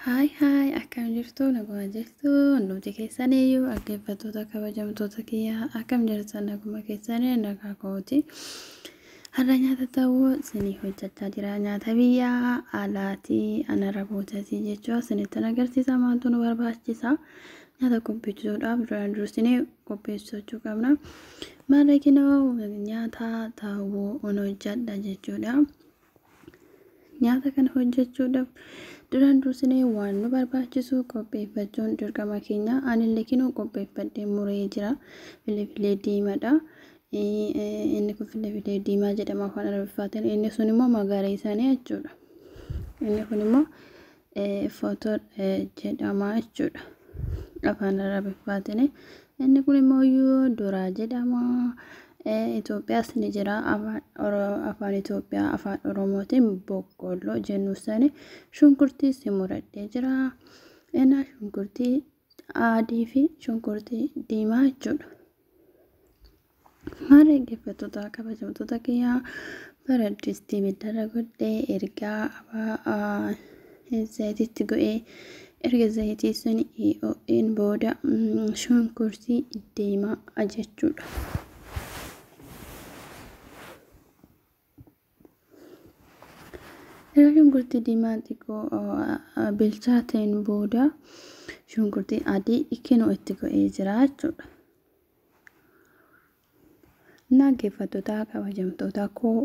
Hai hai, akkam jirtu naguma jirtu hundumti keessaniyyuu dhaggeeffattoota kabajamtoota kiyyaa akkam jirtan naguma keessanii nagaa kooti. Har'a nyaata ta'uu isinii hojjechaa jira. Nyaata biyyaa alaatii ana rabootatii jechuudha. Isinittan agarsiisa maaltu nu barbaachisa. Nyaata qopheessuudhaaf duraan dursinee qopheessachuu qabna. Maallaqinoo nyaata ta'uu hojjedha jechuudha. Nyaata kana hojjechuudhaaf duraan dursinee waan nu barbaachisu qopheeffachuun dirqama keenya. Anillee kinoo qopheeffadhee muree jira. Filee diimaadha. Inni kun filee diimaa jedhama afaan Arabiffaatiin. Inni sun immoo magariisanii jechuudha. Inni kun immoo footoo jedhama jechuudha afaan Arabiffaatiin. Inni kun immoo duraa jedhama. Itoophiyaas ni jira afaan Itoophiyaa afaan Oromootiin boqqolloo jennu sani shunkurtii muradhee jira. Ina shunkurtii adii fi shunkurtii diimaa jechuudha. Maal dhaggeeffattoota kabajamtoota kiyyaa baraddiistii midhaan godhee ergaa zayitiitti go'ee erga zayitii sun ON booda shunkurtii diimaa jechuudha. Shunkurtii diimaa xiqqoo bilchaateen booda shunkurtii adii kinoo itti go'ee jira jechuudha. Dhaggeeffattoota kabajamtoota koo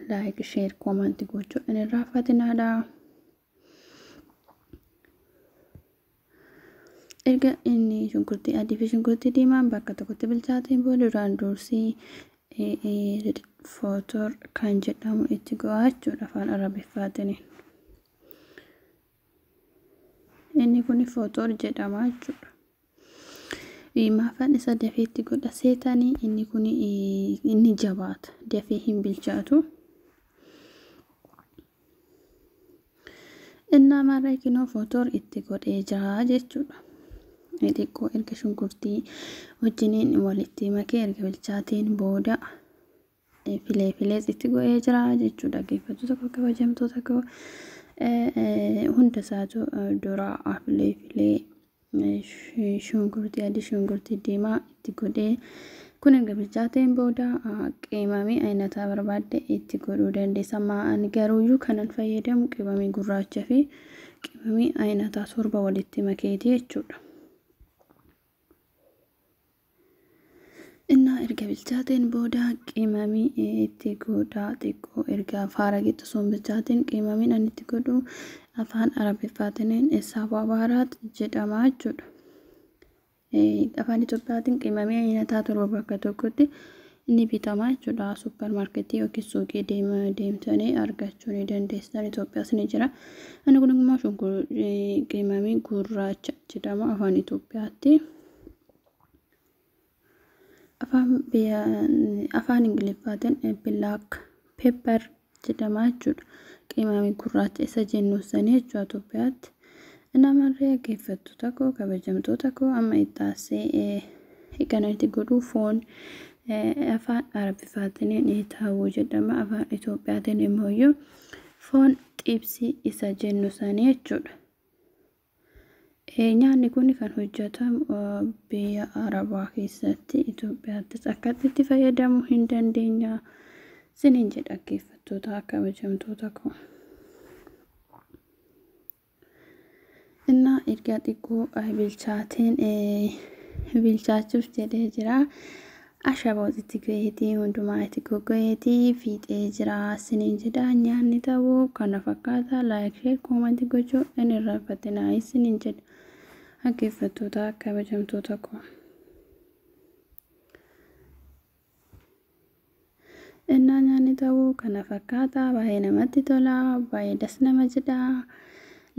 like, share, comment gochuu hin irraanfatinaa. Erga inni shunkurtii adii fi shunkurtii diimaan bakka tokkotti bilchaateen booda duraan dursii footoo kan jedhamu itti go'aa jechuudha afaan Arabiffaatiin. Inni kun footoo jedhama jechuudha. Maafan isa dafeetti godha seetanii inni kun inni jabaata dafee hin bilchaatu. Innaa marra kinoo footoo itti godhee jira jechuudha. Xiqqoo erga shunkurtii wajjiniin walitti makee erga bilchaateen booda filee itti go'ee jira jechuudha. Dhaggeeffattoota koo kabajamtoota koo hunda isaatu duraa filee shunkurtii adii shunkurtii diimaa itti godhee kun erga bilchaateen booda qimamii ayinataa barbaadde itti godhuu dandeessa. Ani garuuyyuu kanan fayyadamu qimamii gurraachaa fi qimamii ayinataa torba walitti makeeti jechuudha. Innaa erga bilchaateen booda qimamii itti godhaa xiqqoo erga faara gixxu sun bilchaateen qimamiin ani itti godhu afaan Arabiffaatiin saawwaa baaraat jedhama jechuudha. Afaan Itoophiyaatiin qimamii ayinataa torba bakka tokkotti inni bitama jechuudha. Suppermaarketii yookiin suuqii deemtanii argachuu ni dandeessan. Itoophiyaas ni jira. Inni kun immoo qimamii gurraacha jedhama afaan Itoophiyaatti. Afaan Ingiliffaatiin black pepper jedhama jechuudha. Qimamii gurraacha isa jennu sanii jechuudha Itoophiyaatti. Namarree dhaggeeffattoota koo kabajamtoota koo amma ittaasee kanatti godhuu foon afaan Arabiffaatiin ta'uu jedhama. Afaan Itoophiyaatiin immoo foon xibsii isa jennu sanii jechuudha. Nyaanni kun kan hojjetamu biyya Arabaa keessatti Itoophiyaattis akkatti itti fayyadamuu hin dandeenya siniin jedha dhaggeeffattoota kabajamtoota koo. Innaa erga xiqqoo bilchaateen bilchaachuuf jedhee jira. Ashabootitti go'eetii hundumaa itti goggo'eetii fiixee jira siniin jedha. Nyaanni ta'uu kana fakkaata. Like, share, comment gochuu hin irraanfatinaa siniin jedha dhaggeeffattoota kabajamtoota koo. Innaa nyaanni ta'uu kana fakkaata. Baay'ee namatti tola. Baay'ee das nama jedha.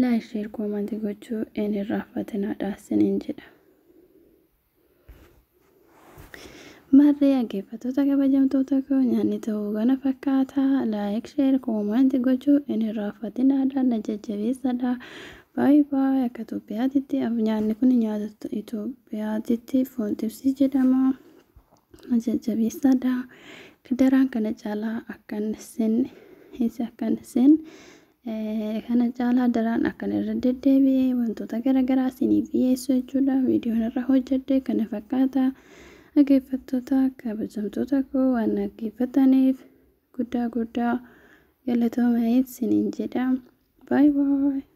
Like, share, comment gochuu hin irraanfatinaa siniin jedha. Marree dhaggeeffattoota kabajamtoota koo nyaanni ta'uu kana fakkaata. Like, share, comment gochuu hin irraanfatinaa. Na jajjabeessadha. Bye bye. Akka Itoophiyaatitti nyaanni kun nyaata Itoophiyaatitti foon xibsii jedhama. Na jajjabeessadha. Daraan kana caalaa akkan isin kana caalaa daraan akkan irra deddeebi'ee wantoota garaagaraa isiniif dhiyeessu jechuudha. Viidiyoon irra hojjedhe kana fakkaata. Dhaggeeffattoota kabajamtoota koo waan dhaggeeffataniif guddaa galatoomaa isiniin jedha. Bye bye.